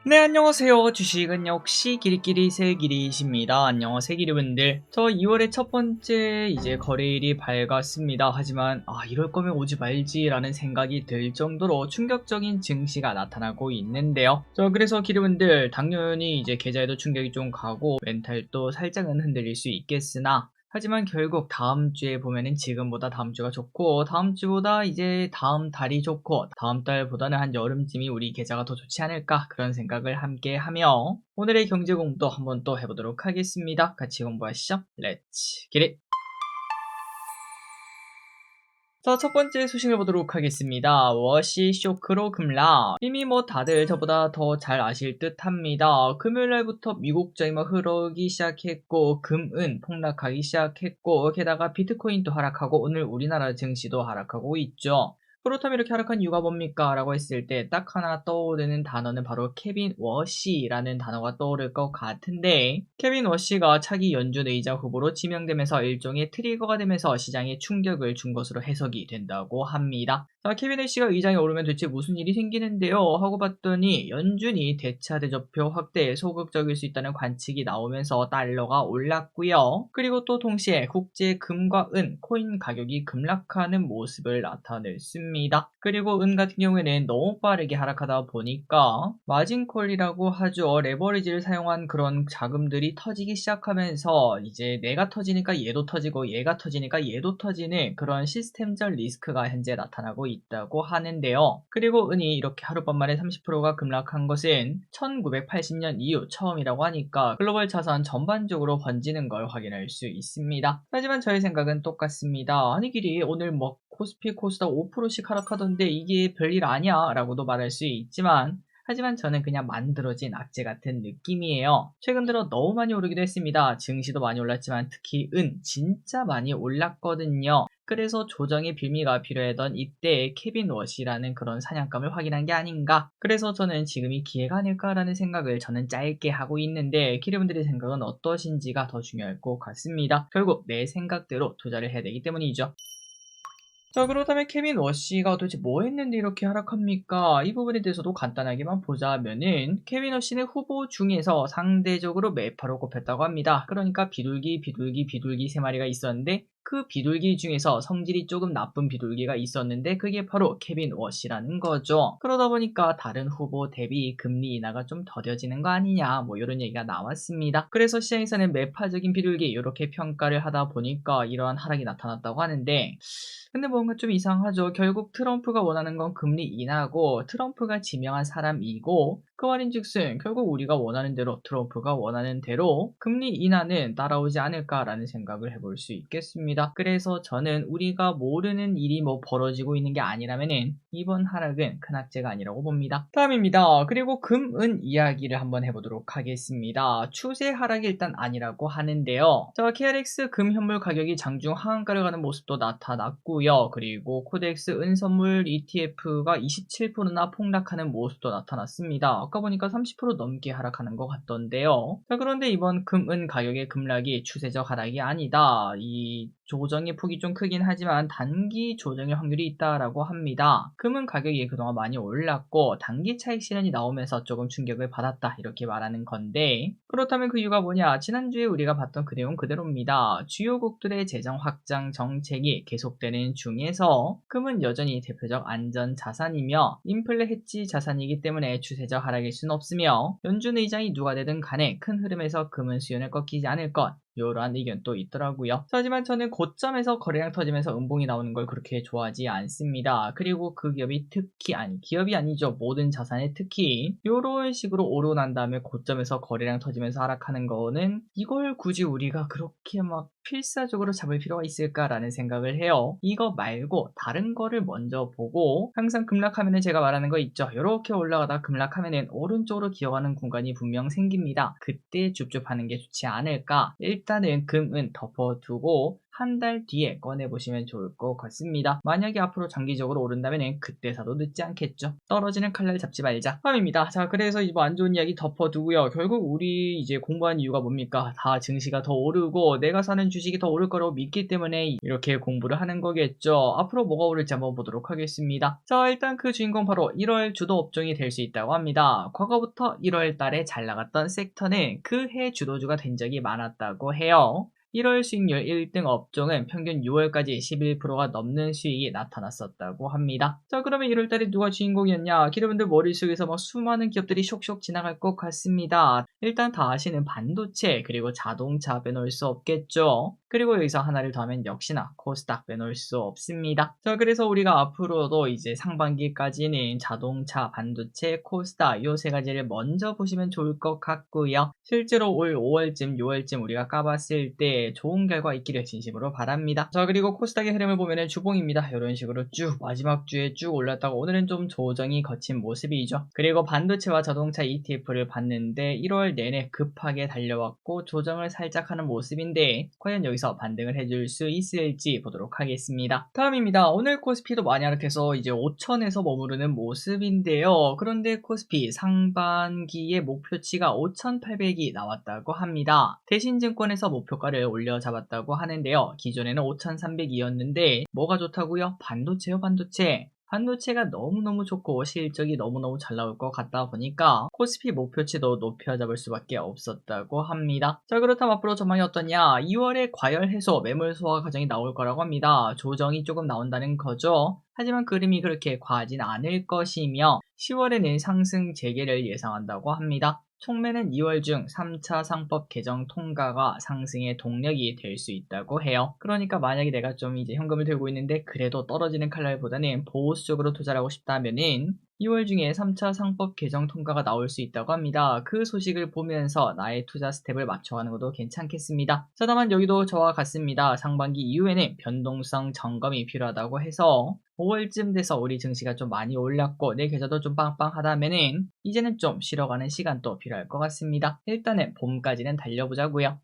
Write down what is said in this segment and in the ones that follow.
네, 안녕하세요. 주식은 역시 길이길이 새길이십니다. 안녕하세요, 길이분들. 저 2월의 첫 번째 거래일이 밝았습니다. 하지만 이럴 거면 오지 말지라는 생각이 들 정도로 충격적인 증시가 나타나고 있는데요. 그래서 길이분들 당연히 계좌에도 충격이 좀 가고 멘탈도 살짝은 흔들릴 수 있겠으나 하지만 결국 다음 주에 보면은 지금보다 다음 주가 좋고 다음 주보다 다음 달이 좋고 다음 달보다는 한 여름쯤이 우리 계좌가 더 좋지 않을까 그런 생각을 함께 하며 오늘의 경제 공부도 한번 또 해보도록 하겠습니다. 같이 공부하시죠. 렛츠 기릿! 자, 첫 번째 소식을 보도록 하겠습니다. 워시 쇼크로 급락. 이미 다들 저보다 더 잘 아실 듯 합니다. 금요일날부터 미국장이 흐르기 시작했고, 금은 폭락하기 시작했고, 게다가 비트코인도 하락하고, 오늘 우리나라 증시도 하락하고 있죠. 그렇다면 이렇게 하락한 이유가 뭡니까? 라고 했을 때 딱 하나 떠오르는 단어는 바로 케빈 워시라는 단어가 떠오를 것 같은데, 케빈 워시가 차기 연준 의장 후보로 지명되면서 일종의 트리거가 되면서 시장에 충격을 준 것으로 해석이 된다고 합니다. 자, 케빈 워시가 의장에 오르면 대체 무슨 일이 생기는데요? 하고 봤더니 연준이 대차 대조표 확대에 소극적일 수 있다는 관측이 나오면서 달러가 올랐고요. 그리고 또 동시에 국제 금과 은, 코인 가격이 급락하는 모습을 나타냈습니다. 그리고 은 같은 경우에는 너무 빠르게 하락하다 보니까 마진콜이라고 하죠. 레버리지를 사용한 그런 자금들이 터지기 시작하면서 내가 터지니까 얘도 터지고 얘가 터지니까 얘도 터지는 그런 시스템적 리스크가 현재 나타나고 있다고 하는데요. 그리고 은이 이렇게 하룻밤 만에 30%가 급락한 것은 1980년 이후 처음이라고 하니까 글로벌 자산 전반적으로 번지는 걸 확인할 수 있습니다. 하지만 저의 생각은 똑같습니다. 아니 길이 오늘 코스피 코스닥 5%씩 하락하던데 이게 별일 아니야 라고도 말할 수 있지만 하지만 저는 그냥 만들어진 악재 같은 느낌이에요. 최근 들어 너무 많이 오르기도 했습니다. 증시도 많이 올랐지만 특히 은 진짜 많이 올랐거든요. 그래서 조정의 빌미가 필요하던 이때 케빈 워시라는 그런 사냥감을 확인한 게 아닌가. 그래서 저는 지금이 기회가 아닐까라는 생각을 저는 짧게 하고 있는데 기대분들의 생각은 어떠신지가 더 중요할 것 같습니다. 결국 내 생각대로 투자를 해야 되기 때문이죠. 자, 그렇다면 케빈 워시가 도대체 뭐 했는데 이렇게 하락합니까? 이 부분에 대해서도 간단하게만 보자면은 케빈 워시는 후보 중에서 상대적으로 매파로 꼽혔다고 합니다. 그러니까 비둘기 세 마리가 있었는데 그 비둘기 중에서 성질이 조금 나쁜 비둘기가 있었는데 그게 바로 케빈 워시라는 거죠. 그러다 보니까 다른 후보 대비 금리 인하가 좀 더뎌지는 거 아니냐 이런 얘기가 나왔습니다. 그래서 시장에서는 매파적인 비둘기 이렇게 평가를 하다 보니까 이러한 하락이 나타났다고 하는데 근데 뭔가 좀 이상하죠. 결국 트럼프가 원하는 건 금리 인하고 트럼프가 지명한 사람이고 그 말인즉슨 결국 우리가 원하는 대로 트럼프가 원하는 대로 금리 인하는 따라오지 않을까라는 생각을 해볼 수 있겠습니다. 그래서 저는 우리가 모르는 일이 벌어지고 있는 게 아니라면은 이번 하락은 큰 악재가 아니라고 봅니다. 다음입니다. 그리고 금은 이야기를 한번 해보도록 하겠습니다. 추세 하락이 일단 아니라고 하는데요. 자, KRX 금 현물 가격이 장중 하한가를 가는 모습도 나타났고요. 그리고 코덱스 은선물 ETF가 27%나 폭락하는 모습도 나타났습니다. 아까 보니까 30% 넘게 하락하는 것 같던데요. 자, 그런데 이번 금은 가격의 급락이 추세적 하락이 아니다. 이 조정의 폭이 좀 크긴 하지만 단기 조정의 확률이 있다라고 합니다. 금은 가격이 그동안 많이 올랐고 단기 차익 실현이 나오면서 조금 충격을 받았다 이렇게 말하는 건데 그렇다면 그 이유가 뭐냐? 지난주에 우리가 봤던 그 내용 그대로입니다. 주요국들의 재정 확장 정책이 계속되는 중에서 금은 여전히 대표적 안전 자산이며 인플레 해지 자산이기 때문에 추세적 하락일 수는 없으며 연준 의장이 누가 되든 간에 큰 흐름에서 금은 수요는 꺾이지 않을 것 이러한 의견도 있더라고요. 하지만 저는 고점에서 거래량 터지면서 음봉이 나오는 걸 그렇게 좋아하지 않습니다. 그리고 그 기업이 기업이 아니죠. 모든 자산에 특히 이런 식으로 오르고 난 다음에 고점에서 거래량 터지면서 하락하는 거는 이걸 굳이 우리가 그렇게 필사적으로 잡을 필요가 있을까라는 생각을 해요. 이거 말고 다른 거를 먼저 보고 항상 급락하면은 제가 말하는 거 있죠. 이렇게 올라가다 급락하면은 오른쪽으로 기어가는 공간이 분명 생깁니다. 그때 줍줍하는 게 좋지 않을까. 일단 일단은 금은 덮어두고 한 달 뒤에 꺼내보시면 좋을 것 같습니다. 만약에 앞으로 장기적으로 오른다면 그때 사도 늦지 않겠죠. 떨어지는 칼날 잡지 말자. 함입니다. 자, 그래서 이제 안 좋은 이야기 덮어두고요. 결국 우리 이제 공부한 이유가 뭡니까? 다 증시가 더 오르고 내가 사는 주식이 더 오를 거라고 믿기 때문에 이렇게 공부를 하는 거겠죠. 앞으로 뭐가 오를지 한번 보도록 하겠습니다. 자, 일단 그 주인공 바로 1월 주도 업종이 될 수 있다고 합니다. 과거부터 1월 달에 잘 나갔던 섹터는 그 해 주도주가 된 적이 많았다고 해요. 1월 수익률 1등 업종은 평균 6월까지 11%가 넘는 수익이 나타났었다고 합니다. 자, 그러면 1월달에 누가 주인공이었냐? 여러분들 머릿속에서 막 수많은 기업들이 쇽쇽 지나갈 것 같습니다. 일단 다 아시는 반도체 그리고 자동차 빼놓을 수 없겠죠. 그리고 여기서 하나를 더하면 역시나 코스닥 빼놓을 수 없습니다. 자, 그래서 우리가 앞으로도 이제 상반기까지는 자동차, 반도체, 코스닥 요 세 가지를 먼저 보시면 좋을 것 같고요. 실제로 올 5월쯤, 6월쯤 우리가 까봤을 때 좋은 결과 있기를 진심으로 바랍니다. 자, 그리고 코스닥의 흐름을 보면은 주봉입니다. 이런 식으로 쭉 마지막 주에 쭉 올랐다가 오늘은 좀 조정이 거친 모습이죠. 그리고 반도체와 자동차 ETF를 봤는데 1월 내내 급하게 달려왔고 조정을 살짝 하는 모습인데 과연 여기서 반등을 해줄 수 있을지 보도록 하겠습니다. 다음입니다. 오늘 코스피도 많이 하락해서 이제 5천에서 머무르는 모습인데요. 그런데 코스피 상반기의 목표치가 5,800이 나왔다고 합니다. 대신증권에서 목표가를 올려 잡았다고 하는데요. 기존에는 5,300이었는데 뭐가 좋다고요? 반도체요, 반도체. 반도체가 너무너무 좋고 실적이 너무너무 잘 나올 것 같다 보니까 코스피 목표치도 높여 잡을 수밖에 없었다고 합니다. 자, 그렇다면 앞으로 전망이 어떠냐? 2월에 과열 해소, 매물 소화 과정이 나올 거라고 합니다. 조정이 조금 나온다는 거죠. 하지만 그림이 그렇게 과하진 않을 것이며 10월에는 상승 재개를 예상한다고 합니다. 총매는 2월 중 3차 상법 개정 통과가 상승의 동력이 될 수 있다고 해요. 그러니까 만약에 내가 좀 이제 현금을 들고 있는데 그래도 떨어지는 칼날보다는 보수적으로 투자를 하고 싶다면은 2월 중에 3차 상법 개정 통과가 나올 수 있다고 합니다. 그 소식을 보면서 나의 투자 스텝을 맞춰가는 것도 괜찮겠습니다. 자, 다만 여기도 저와 같습니다. 상반기 이후에는 변동성 점검이 필요하다고 해서 5월쯤 돼서 우리 증시가 좀 많이 올랐고 내 계좌도 좀 빵빵하다면은 이제는 좀 쉬러가는 시간도 필요할 것 같습니다. 일단은 봄까지는 달려보자고요.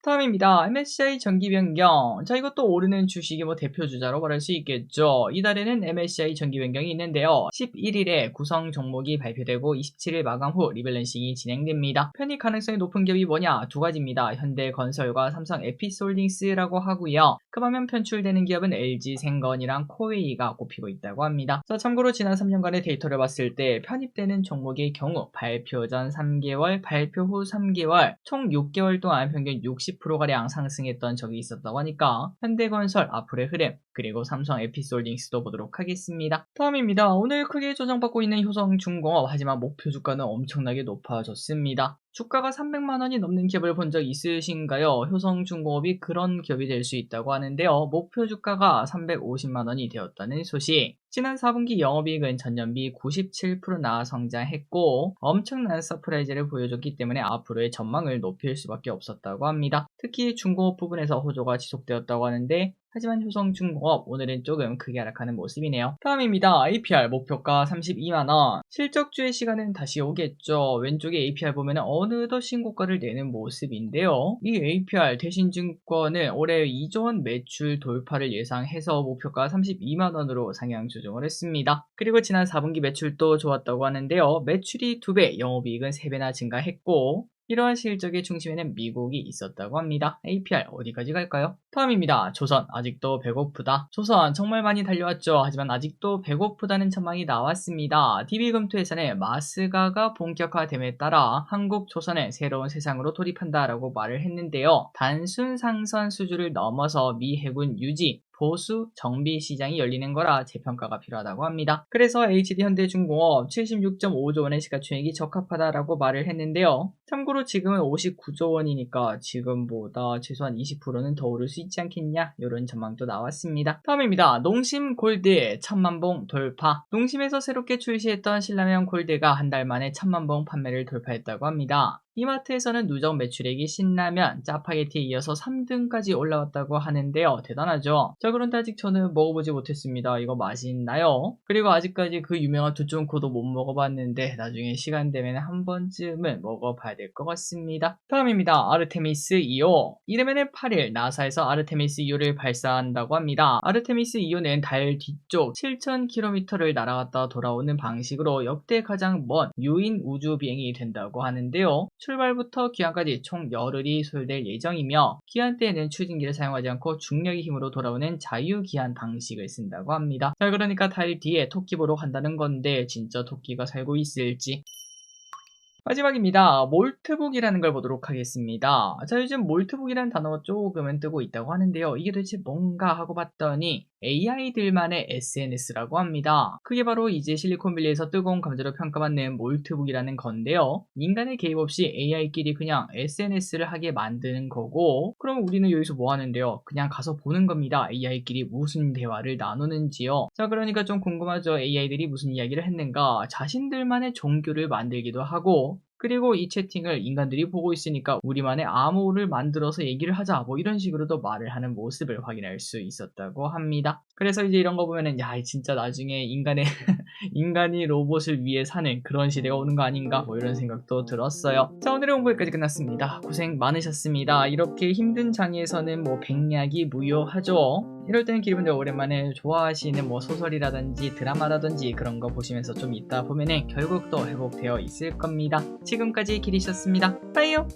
다음입니다. MSCI 정기 변경. 자, 이것도 오르는 주식의 대표 주자로 말할 수 있겠죠. 이달에는 MSCI 정기 변경이 있는데요. 11일에 구성 종목이 발표되고 27일 마감 후 리밸런싱이 진행됩니다. 편입 가능성이 높은 기업이 뭐냐? 두 가지입니다. 현대건설과 삼성 에피솔딩스라고 하고요. 그 반면 편출되는 기업은 LG생건이랑 코웨이가 꼽히고 있다고 합니다. 자, 참고로 지난 3년간의 데이터를 봤을 때 편입되는 종목의 경우 발표 전 3개월, 발표 후 3개월, 총 6개월 동안 평균 60%가량 상승했던 적이 있었다고 하니까 현대건설 앞으로의 흐름 그리고 삼성 에피솔딩스도 보도록 하겠습니다. 다음입니다. 오늘 크게 조정받고 있는 효성중공업 하지만 목표 주가는 엄청나게 높아졌습니다. 주가가 300만원이 넘는 기업을 본 적 있으신가요? 효성중공업이 그런 기업이 될 수 있다고 하는데요. 목표 주가가 350만원이 되었다는 소식. 지난 4분기 영업이익은 전년비 97%나 성장했고 엄청난 서프라이즈를 보여줬기 때문에 앞으로의 전망을 높일 수밖에 없었다고 합니다. 특히 중공업 부분에서 호조가 지속되었다고 하는데 하지만 효성중공업 오늘은 조금 크게 하락하는 모습이네요. 다음입니다. APR 목표가 32만원. 실적주의 시간은 다시 오겠죠. 왼쪽에 APR 보면 어느덧 신고가를 내는 모습인데요. 이 APR 대신증권은 올해 2조원 매출 돌파를 예상해서 목표가 32만원으로 상향 조정을 했습니다. 그리고 지난 4분기 매출도 좋았다고 하는데요. 매출이 2배, 영업이익은 3배나 증가했고 이러한 실적의 중심에는 미국이 있었다고 합니다. APR 어디까지 갈까요? 다음입니다. 조선 아직도 배고프다. 조선 정말 많이 달려왔죠. 하지만 아직도 배고프다는 전망이 나왔습니다. DB금토에서는 마스가가 본격화됨에 따라 한국 조선의 새로운 세상으로 돌입한다라고 말을 했는데요. 단순 상선 수주를 넘어서 미 해군 유지 보수 정비 시장이 열리는 거라 재평가가 필요하다고 합니다. 그래서 HD현대중공업 76.5조 원의 시가총액이 적합하다라고 말을 했는데요. 참고로 지금은 59조 원이니까 지금보다 최소한 20%는 더 오를 수 있지 않겠냐 이런 전망도 나왔습니다. 다음입니다. 농심 골드 1000만봉 돌파. 농심에서 새롭게 출시했던 신라면 골드가 한 달 만에 1000만봉 판매를 돌파했다고 합니다. 이마트에서는 누적 매출액이 신라면, 짜파게티에 이어서 3등까지 올라왔다고 하는데요. 대단하죠? 자, 그런데 아직 저는 먹어보지 못했습니다. 이거 맛이 있나요? 그리고 아직까지 그 유명한 두쫑코도 못 먹어봤는데 나중에 시간 되면 한 번쯤은 먹어봐야 될 것 같습니다. 다음입니다. 아르테미스 2호. 이르면은 8일 나사에서 아르테미스 2호를 발사한다고 합니다. 아르테미스 2호는 달 뒤쪽 7,000km를 날아갔다 돌아오는 방식으로 역대 가장 먼 유인 우주 비행이 된다고 하는데요. 출발부터 귀환까지 총 열흘이 소요될 예정이며 귀환 때에는 추진기를 사용하지 않고 중력의 힘으로 돌아오는 자유귀환 방식을 쓴다고 합니다. 자, 그러니까 달 뒤에 토끼 보러 간다는 건데 진짜 토끼가 살고 있을지. 마지막입니다. 몰트북이라는 걸 보도록 하겠습니다. 자, 요즘 몰트북이라는 단어가 조금은 뜨고 있다고 하는데요. 이게 도대체 뭔가 하고 봤더니 AI들만의 SNS라고 합니다. 그게 바로 이제 실리콘밸리에서 뜨거운 감자로 평가받는 몰트북이라는 건데요. 인간의 개입 없이 AI끼리 그냥 SNS를 하게 만드는 거고, 그럼 우리는 여기서 뭐 하는데요? 그냥 가서 보는 겁니다. AI끼리 무슨 대화를 나누는지요. 자, 그러니까 좀 궁금하죠. AI들이 무슨 이야기를 했는가? 자신들만의 종교를 만들기도 하고, 그리고 이 채팅을 인간들이 보고 있으니까 우리만의 암호를 만들어서 얘기를 하자, 뭐 이런 식으로도 말을 하는 모습을 확인할 수 있었다고 합니다. 그래서 이제 이런 거 보면은 야, 진짜 나중에 인간이 로봇을 위해 사는 그런 시대가 오는 거 아닌가, 뭐 이런 생각도 들었어요. 자, 오늘의 홍보 여기까지 끝났습니다. 고생 많으셨습니다. 이렇게 힘든 장에서는 뭐 백약이 무효하죠. 이럴 때는 기분들 오랜만에 좋아하시는 뭐 소설이라든지 드라마라든지 그런 거 보시면서 좀 있다 보면은 결국 또 회복되어 있을 겁니다. 지금까지 길이셨습니다. 빠이요.